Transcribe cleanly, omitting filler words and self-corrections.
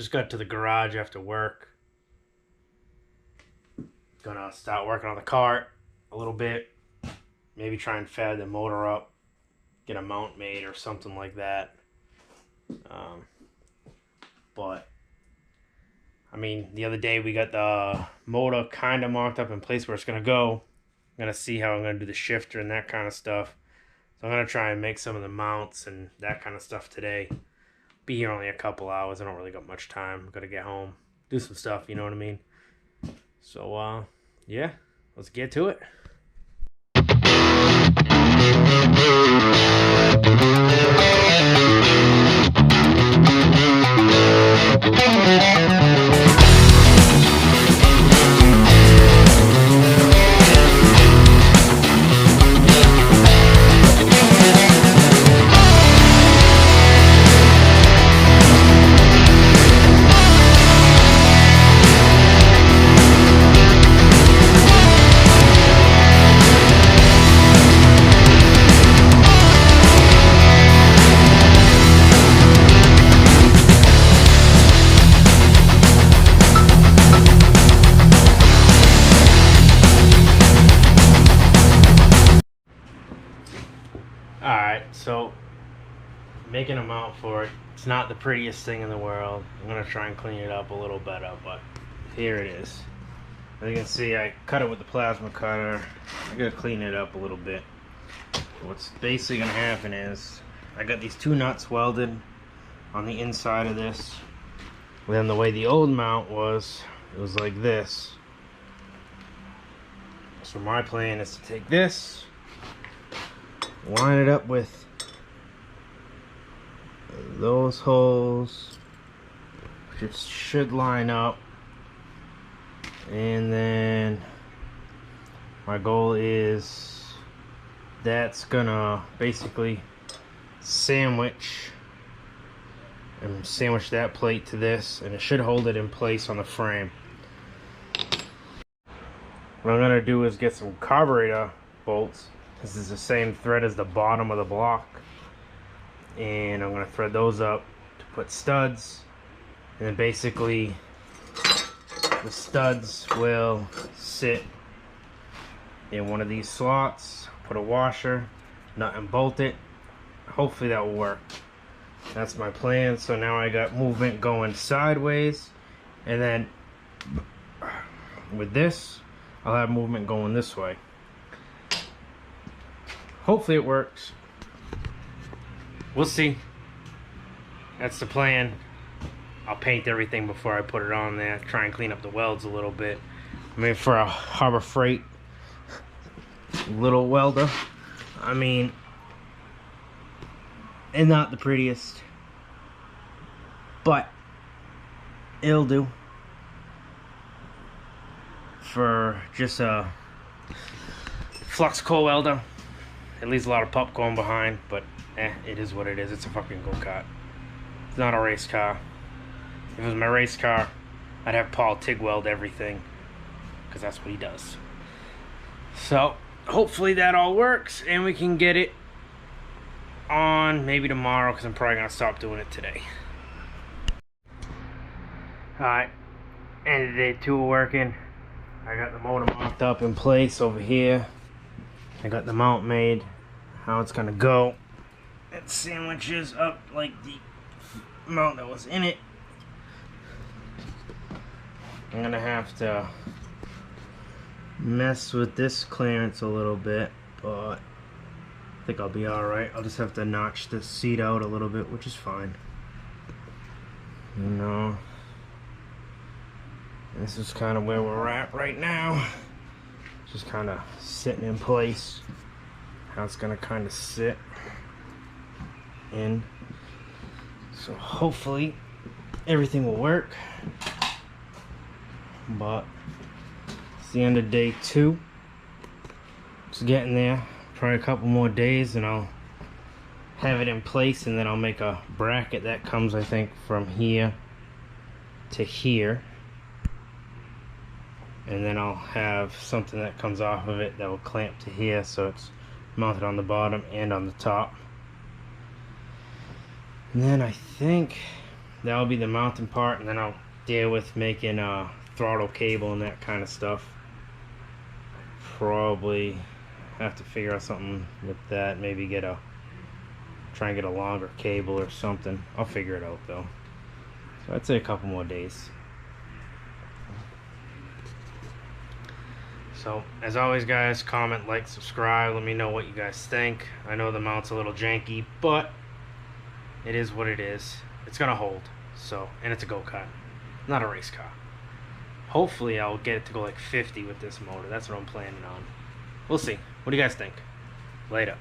Just got to the garage after work. Gonna start working on the cart a little bit. Maybe try and fab the motor up. Get a mount made or something like that. But I mean, the other day we got the motor kind of marked up in place where it's gonna go. I'm gonna see how I'm gonna do the shifter and that kind of stuff. So I'm gonna try and make some of the mounts and that kind of stuff today. Be here only a couple hours. I don't really got much time. Gotta get home, do some stuff. You know what I mean? So yeah, let's get to it. Alright, so making a mount for it. It's not the prettiest thing in the world. I'm going to try and clean it up a little better, but here it is. As you can see, I cut it with the plasma cutter. I got to clean it up a little bit. What's basically going to happen is I got these two nuts welded on the inside of this. And then the way the old mount was, it was like this. So my plan is to take this, line it up with those holes, which should line up, and then my goal is that's gonna basically sandwich that plate to this, and it should hold it in place on the frame. What I'm gonna do is get some carburetor bolts. This is the same thread as the bottom of the block, and I'm going to thread those up to put studs, and then basically the studs will sit in one of these slots. Put a washer, nut and bolt it. Hopefully that will work. That's my plan. So now I got movement going sideways, and then with this I'll have movement going this way. Hopefully it works. We'll see. That's the plan. I'll paint everything before I put it on there. Try and clean up the welds a little bit. I mean, for a Harbor Freight little welder, I mean, and not the prettiest, but it'll do for just a flux core welder. It leaves a lot of pup going behind, but it is what it is. It's a fucking go-kart. It's not a race car. If it was my race car, I'd have Paul TIG weld everything, because that's what he does. So hopefully that all works, and we can get it on maybe tomorrow, because I'm probably going to stop doing it today. Alright, end of the day 2 working. I got the motor mocked up in place over here. I got the mount made, how it's gonna go. It sandwiches up like the mount that was in it. I'm gonna have to mess with this clearance a little bit, but I think I'll be alright. I'll just have to notch the seat out a little bit, which is fine. You know, this is kind of where we're at right now. Just kind of sitting in place, how it's gonna kind of sit in. So hopefully everything will work, but it's the end of day 2. It's getting there. Probably a couple more days and I'll have it in place, and then I'll make a bracket that comes, I think, from here to here. And then I'll have something that comes off of it that will clamp to here, so it's mounted on the bottom and on the top. And then I think that'll be the mounting part, and then I'll deal with making throttle cable and that kind of stuff. Probably have to figure out something with that. Maybe try and get a longer cable or something. I'll figure it out though. So I'd say a couple more days. So as always, guys, comment, like, subscribe. Let me know what you guys think. I know the mount's a little janky, but it is what it is. It's gonna hold. So, and it's a go-kart, not a race car. Hopefully I'll get it to go like 50 with this motor. That's what I'm planning on. We'll see. What do you guys think? Later.